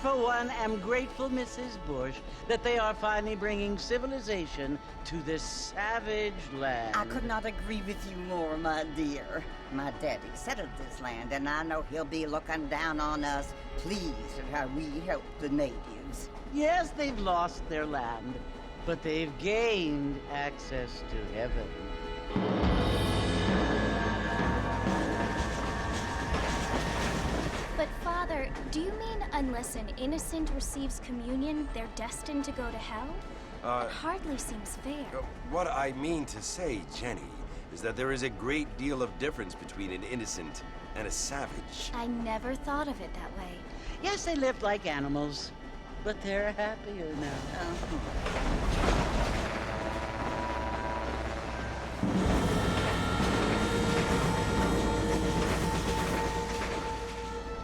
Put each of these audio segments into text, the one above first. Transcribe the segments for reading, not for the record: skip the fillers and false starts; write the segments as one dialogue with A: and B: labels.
A: for one, am grateful, Mrs. Bush, that they are finally bringing civilization to this savage land.
B: I could not agree with you more, my dear. My daddy settled this land, and I know he'll be looking down on us, pleased at how we help the natives.
A: Yes, they've lost their land, but they've gained access to heaven.
C: But Father, do you mean unless an innocent receives communion, they're destined to go to hell? That hardly seems fair.
D: What I mean to say, Jenny, is that there is a great deal of difference between an innocent and a savage.
C: I never thought of it that way.
A: Yes, they lived like animals, but they're happier now.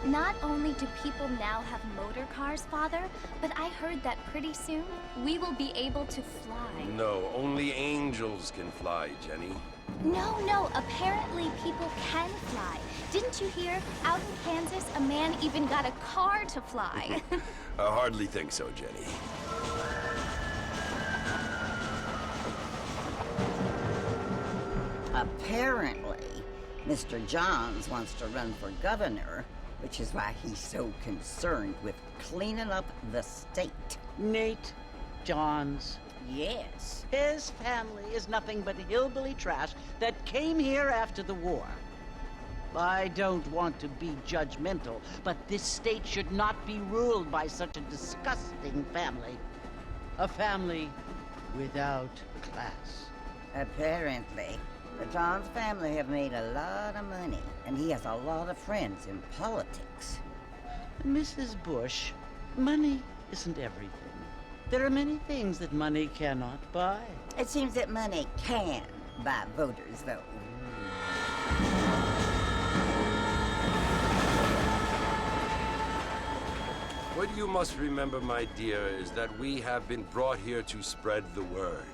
C: Not only do people now have motor cars, Father, but I heard that pretty soon we will be able to fly.
D: No, only angels can fly, Jenny.
C: No, apparently people can fly. Didn't you hear? Out in Kansas, a man even got a car to fly.
D: I hardly think so, Jenny.
B: Apparently, Mr. Johns wants to run for governor, which is why he's so concerned with cleaning up the state.
A: Nate Johns.
B: Yes.
A: His family is nothing but hillbilly trash that came here after the war. I don't want to be judgmental, but this state should not be ruled by such a disgusting family. A family without class.
B: Apparently. The Johns family have made a lot of money, and he has a lot of friends in politics.
A: Mrs. Bush, money isn't everything. There are many things that money cannot buy.
B: It seems that money can buy voters, though.
D: What you must remember, my dear, is that we have been brought here to spread the word.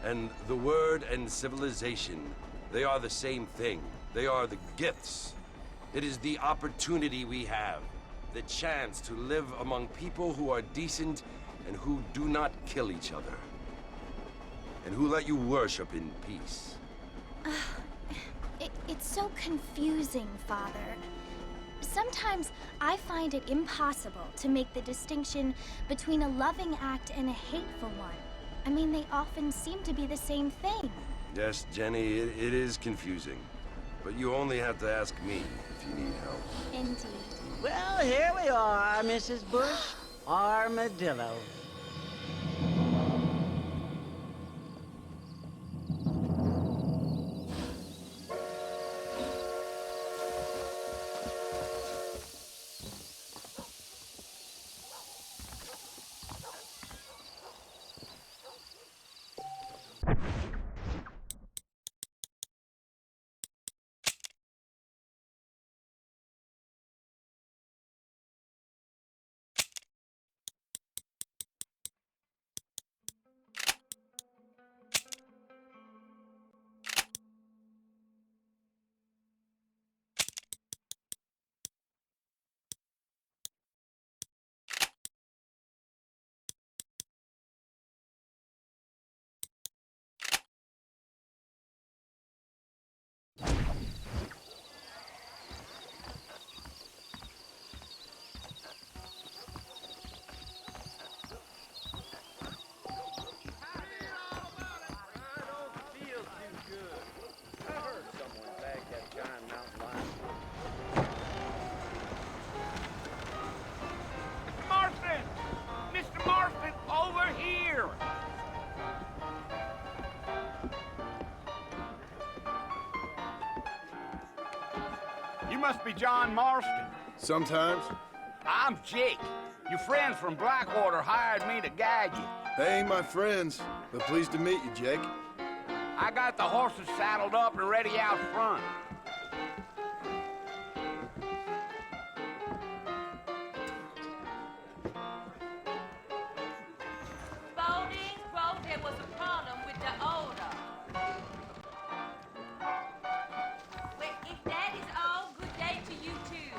D: And the word and civilization, they are the same thing. They are the gifts. It is the opportunity we have, the chance to live among people who are decent and who do not kill each other, and who let you worship in peace.
C: It's so confusing, Father. Sometimes I find it impossible to make the distinction between a loving act and a hateful one. I mean, they often seem to be the same thing.
D: Yes, Jenny, it is confusing. But you only have to ask me if you need help.
C: Indeed.
A: Well, here we are, Mrs. Bush. Armadillo.
E: You must be John Marston.
F: Sometimes.
E: I'm Jake. Your friends from Blackwater hired me to guide you.
F: They ain't my friends, but pleased to meet you, Jake.
E: I got the horses saddled up and ready out front.
G: Spaulding wrote there was a problem with the order. Well, if that is all, good day to you too.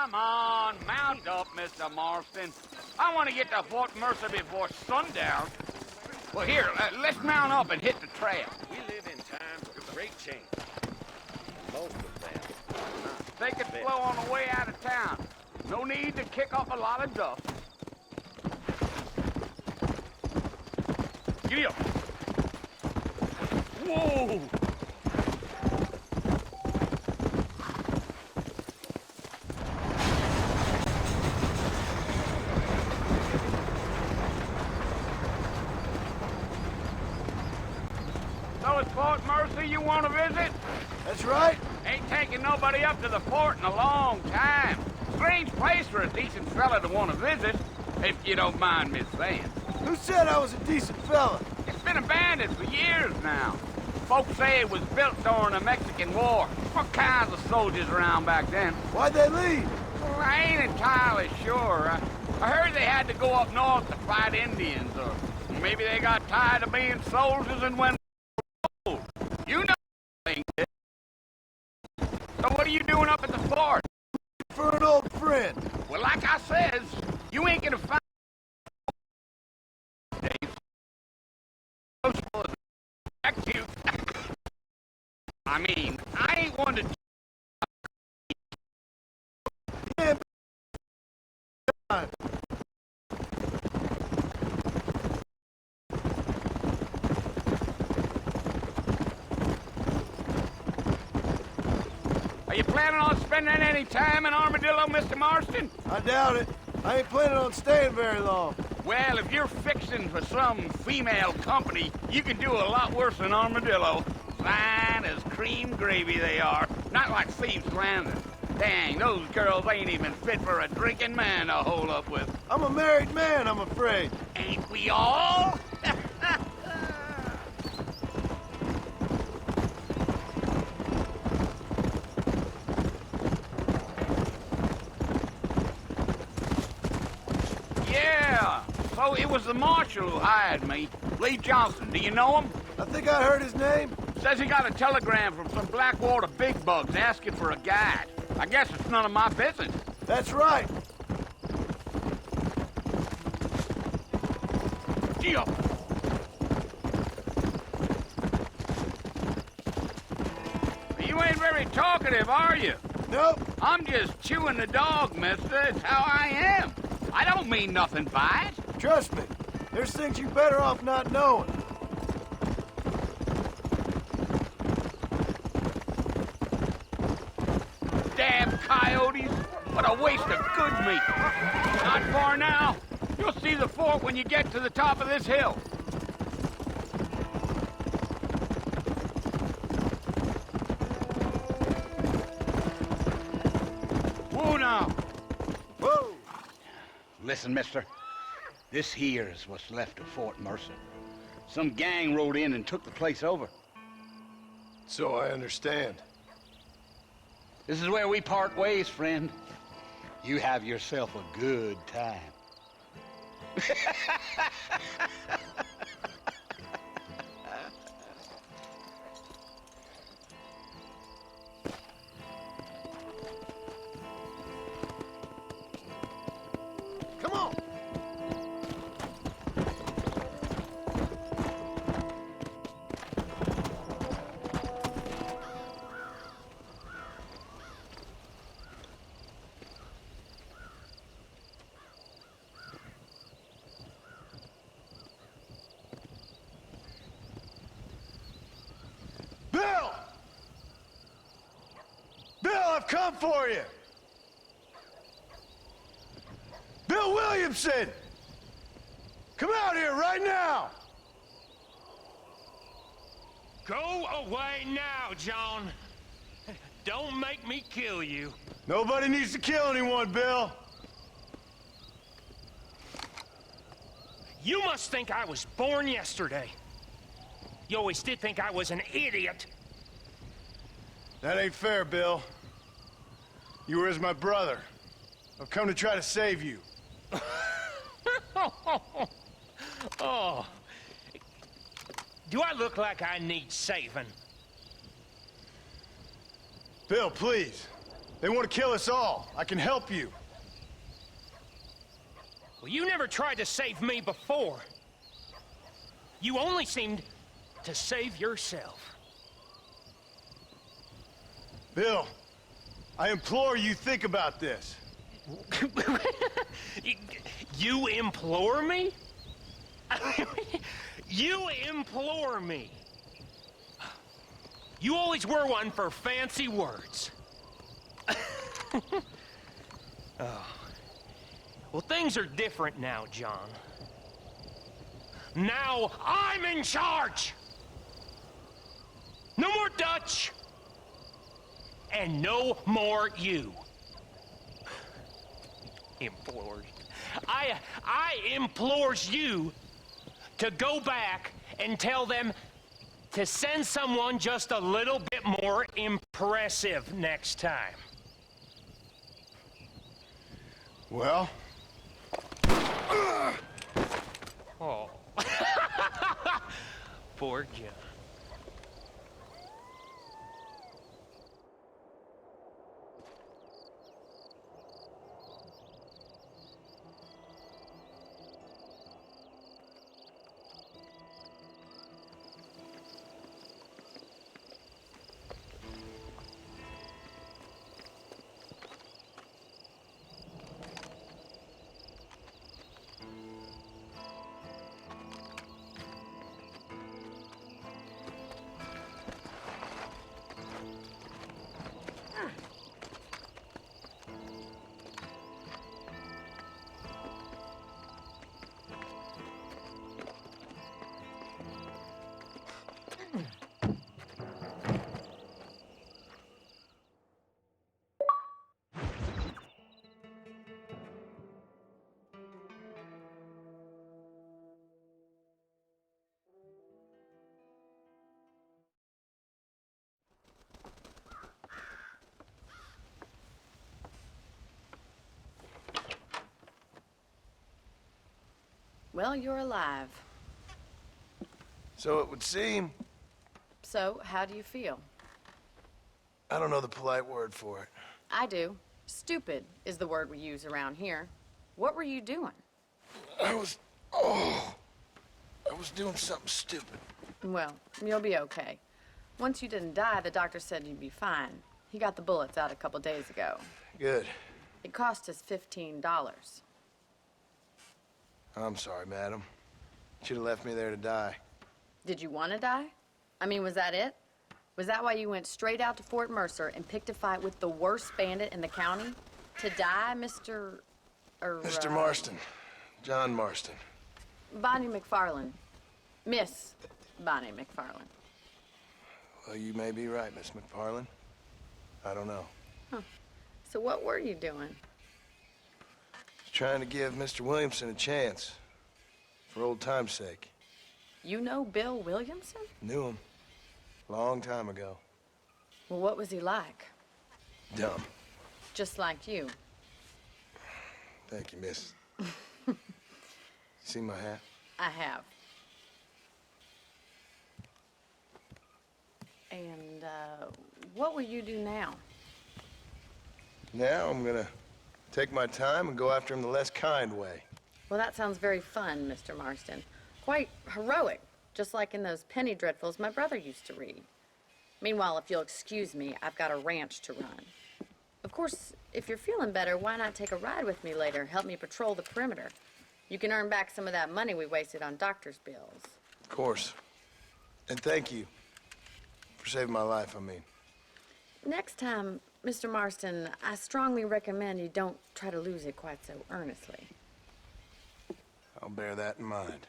E: Come on, mount up, Mr. Marston. I want to get to Fort Mercer before sundown. Well, here, let's mount up and hit the trail.
D: We live in times of great change. Most of them.
E: Take it slow on the way out of town. No need to kick up a lot of dust. Giddy up. Whoa! So it's Fort Mercer you want to visit?
F: That's right.
E: Ain't taking nobody up to the fort in a long time. Strange place for a decent fella to want to visit, if you don't mind me saying.
F: Who said I was a decent fella?
E: It's been abandoned for years now. Folks say it was built during the Mexican War. What kinds of soldiers around back then?
F: Why'd they leave?
E: Well, I ain't entirely sure. I heard they had to go up north to fight Indians, or maybe they got tired of being soldiers and went old. You know things. So what are you doing up at the fort?
F: For an old friend.
E: Well, like I says, you ain't gonna find you. I mean, I ain't one to.
F: Yeah.
E: Are you planning on spending any time in Armadillo, Mr. Marston?
F: I doubt it. I ain't planning on staying very long.
E: Well, if you're fixing for some female company, you can do a lot worse than Armadillo. Fine as cream gravy they are. Not like Thieves Landing. Dang, those girls ain't even fit for a drinking man to hold up with.
F: I'm a married man, I'm afraid.
E: Ain't we all? Yeah, so it was the marshal who hired me. Lee Johnson, do you know him?
F: I think I heard his name.
E: Says he got a telegram from some Blackwater big bugs asking for a guide. I guess it's none of my business.
F: That's right.
E: Gee up. You ain't very talkative, are you?
F: Nope.
E: I'm just chewing the dog, mister. It's how I am. I don't mean nothing by it.
F: Trust me. There's things you're better off not knowing.
E: Damn coyotes. What a waste of good meat. Not far now. You'll see the fort when you get to the top of this hill. Whoa now.
F: Whoa!
E: Listen, mister. This here is what's left of Fort Mercer. Some gang rode in and took the place over.
F: So I understand.
E: This is where we part ways, friend. You have yourself a good time.
F: Come on! Bill! Bill, I've come for you! Bill Williamson! Come out here right now!
H: Go away now, John. Don't make me kill you.
F: Nobody needs to kill anyone, Bill.
H: You must think I was born yesterday. You always did think I was an idiot.
F: That ain't fair, Bill. You were as my brother. I've come to try to save you.
H: Oh. Do I look like I need saving?
F: Bill, please. They want to kill us all. I can help you.
H: Well, you never tried to save me before. You only seemed to save yourself.
F: Bill, I implore you, think about this.
H: You implore me? You implore me. You always were one for fancy words. Oh. Well, things are different now, John. Now I'm in charge! No more Dutch! And no more you. Implores. I implores you to go back and tell them to send someone just a little bit more impressive next time.
F: Well?
H: Oh. Poor John.
I: Well, you're alive.
F: So it would seem.
I: So, how do you feel?
F: I don't know the polite word for it.
I: I do. Stupid is the word we use around here. What were you doing?
F: I was doing something stupid.
I: Well, you'll be okay. Once you didn't die, the doctor said you'd be fine. He got the bullets out a couple days ago.
F: Good.
I: It cost us $15.
F: I'm sorry, madam. Should have left me there to die.
I: Did you want to die? I mean, was that it? Was that why you went straight out to Fort Mercer and picked a fight with the worst bandit in the county? To die, Mr.
F: Mr. Marston. John Marston.
I: Bonnie McFarland. Miss Bonnie McFarland.
F: Well, you may be right, Miss McFarland. I don't know.
I: Huh. So what were you doing?
F: Trying to give Mr. Williamson a chance. For old time's sake.
I: You know Bill Williamson?
F: Knew him. Long time ago.
I: Well, what was he like?
F: Dumb.
I: Just like you.
F: Thank you, miss. See my hat?
I: I have. And, what will you do now?
F: Now I'm gonna take my time and go after him the less kind way.
I: Well, that sounds very fun, Mr. Marston. Quite heroic, just like in those penny dreadfuls my brother used to read. Meanwhile, if you'll excuse me, I've got a ranch to run. Of course, if you're feeling better, why not take a ride with me later? Help me patrol the perimeter. You can earn back some of that money we wasted on doctor's bills.
F: Of course. And thank you for saving my life, I mean.
I: Next time, Mr. Marston, I strongly recommend you don't try to lose it quite so earnestly.
F: I'll bear that in mind.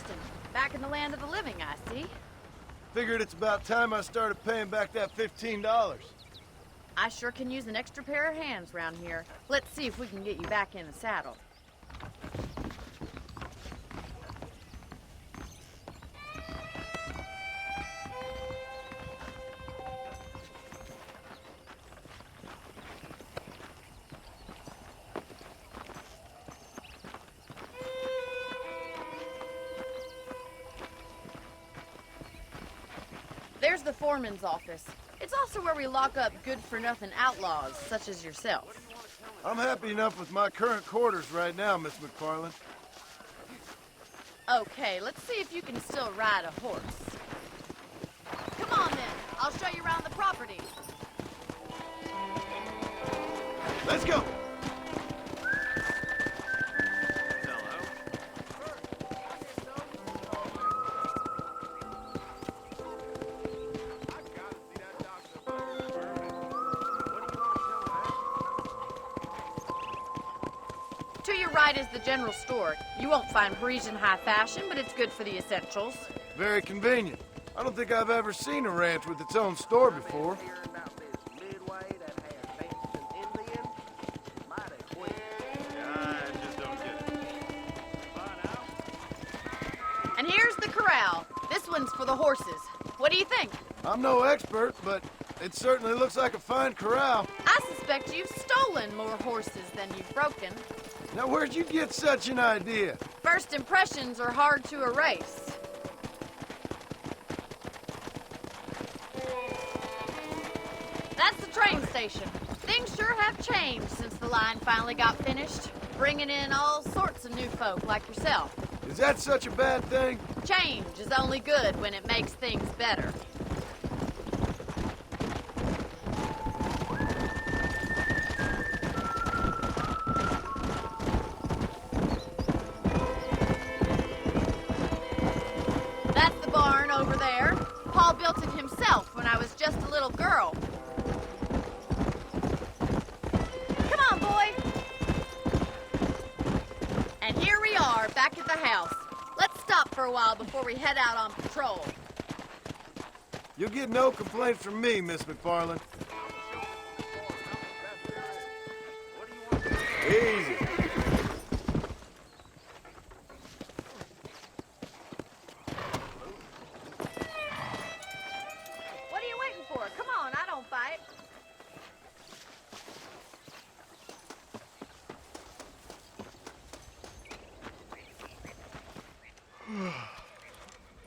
I: Marston. Back in the land of the living, I see.
F: Figured it's about time I started paying back that $15.
I: I sure can use an extra pair of hands around here. Let's see if we can get you back in the saddle. There's the foreman's office. It's also where we lock up good-for-nothing outlaws, such as yourself.
F: I'm happy enough with my current quarters right now, Miss McFarland.
I: Okay, let's see if you can still ride a horse. Come on, then. I'll show you around the property.
F: Let's go!
I: To your right is the general store. You won't find Parisian high fashion, but it's good for the essentials.
F: Very convenient. I don't think I've ever seen a ranch with its own store before.
I: And here's the corral. This one's for the horses. What do you think?
F: I'm no expert, but it certainly looks like a fine corral.
I: I suspect you've stolen more horses than you've broken.
F: Now, where'd you get such an idea?
I: First impressions are hard to erase. That's the train station. Things sure have changed since the line finally got finished, bringing in all sorts of new folk like yourself.
F: Is that such a bad thing?
I: Change is only good when it makes things better. That's the barn over there. Paul built it himself when I was just a little girl. Come on, boy. And here we are, back at the house. Let's stop for a while before we head out on patrol.
F: You'll get no complaints from me, Miss McFarland. Easy.
I: What are you waiting for? Come on, I don't fight.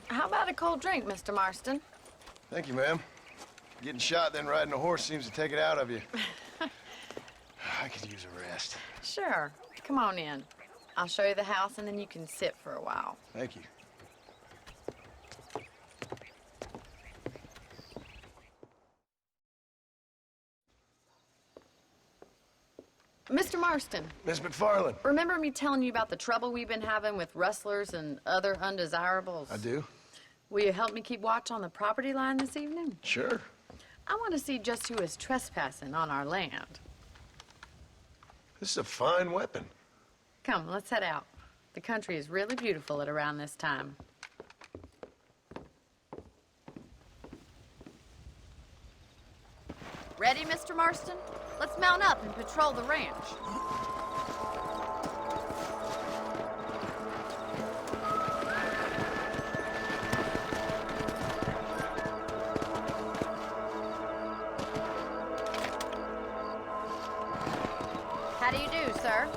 I: How about a cold drink, Mr. Marston?
F: Thank you, ma'am. Getting shot, then riding a horse seems to take it out of you. I could use a rest.
I: Sure. Come on in. I'll show you the house, and then you can sit for a while.
F: Thank you.
I: Mr. Marston,
F: Miss McFarland.
I: remember me telling you about the trouble we've been having with rustlers and other undesirables?
F: I do.
I: Will you help me keep watch on the property line this evening?
F: Sure.
I: I want to see just who is trespassing on our land.
F: This is a fine weapon.
I: Come, let's head out. The country is really beautiful at around this time. Ready, Mr. Marston? Let's mount up and patrol the ranch. How do you do, sir?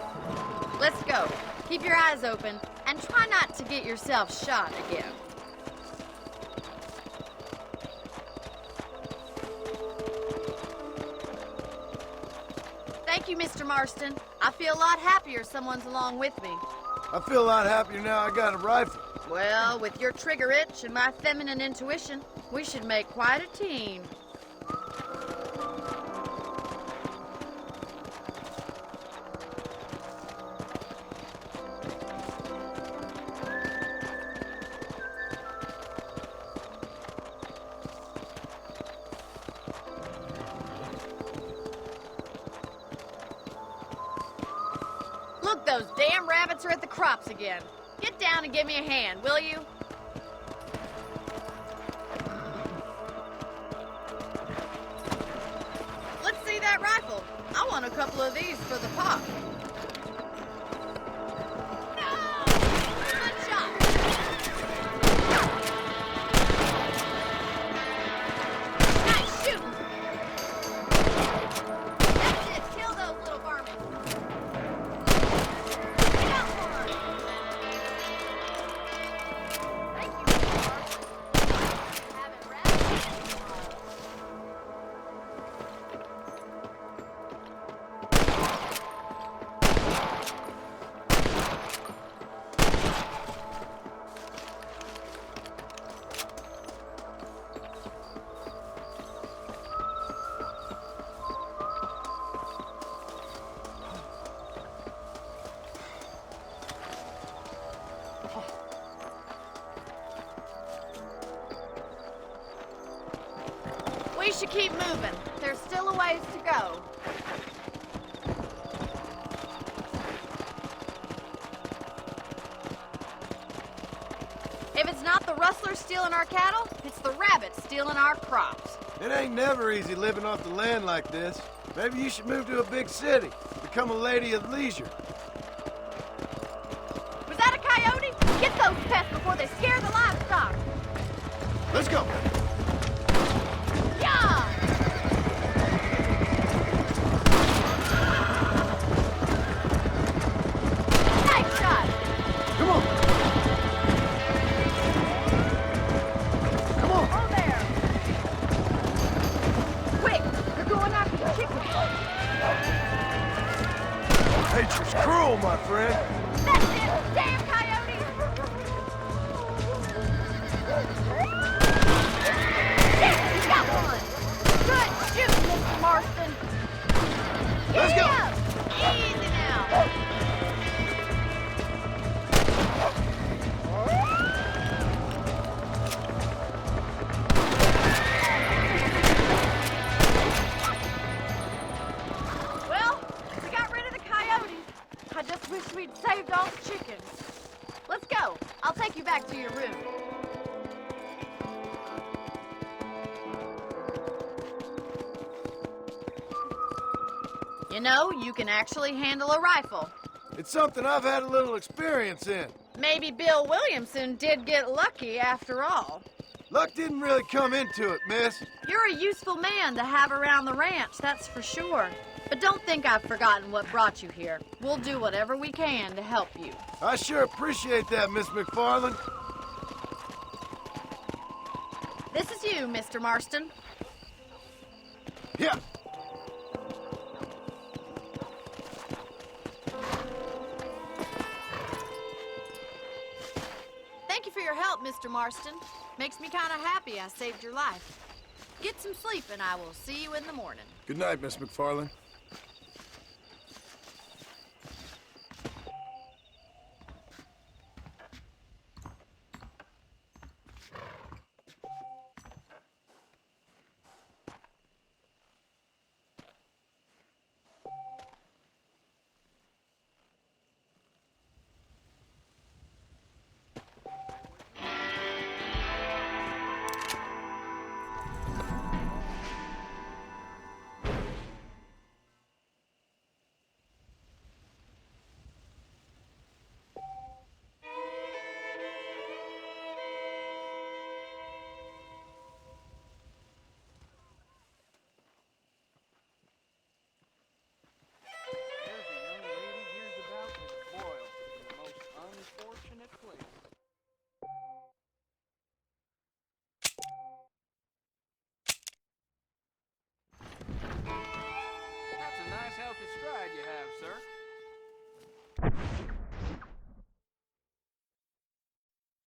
I: Let's go. Keep your eyes open and try not to get yourself shot again. Thank you, Mr. Marston. I feel a lot happier someone's along with me.
F: I feel a lot happier now I got a rifle.
I: Well, with your trigger itch and my feminine intuition, we should make quite a team. Look, those damn rabbits are at the crops again. Get down and give me a hand, will you? Let's see that rifle. I want a couple of these for the pop. No! Good shot! Nice shooting! That's it. Kill those little varmints. Get out one! Thank you, Mr. Marston. Have it wrapped. We should keep moving. There's still a ways to go. If it's not the rustlers stealing our cattle, it's the rabbits stealing our crops.
F: It ain't never easy living off the land like this. Maybe you should move to a big city. Become a lady of leisure.
I: Was that a coyote? Get those pests before they scare the livestock.
F: Let's go.
I: Yeah! Nice shot!
F: Come on. Come on.
I: Oh, there! Quick! They're going after the chicken.
F: Nature's cruel, my friend.
I: That's it! Damn coyotes! Yeah, you got one! Good shoot, Mr. Marston!
F: Let's go.
I: Up. Easy now! Well, we got rid of the coyotes. I just wish we'd saved all the chickens. Let's go. I'll take you back to your room. You know, you can actually handle a rifle.
F: It's something I've had a little experience in.
I: Maybe Bill Williamson did get lucky after all.
F: Luck didn't really come into it, miss.
I: You're a useful man to have around the ranch, that's for sure. But don't think I've forgotten what brought you here. We'll do whatever we can to help you.
F: I sure appreciate that, Miss McFarland.
I: This is you, Mr. Marston.
F: Yeah.
I: Thank you for your help, Mr. Marston. Makes me kind of happy I saved your life. Get some sleep and I will see you in the morning.
F: Good night, Miss McFarland.
J: That's a nice healthy stride you have, sir.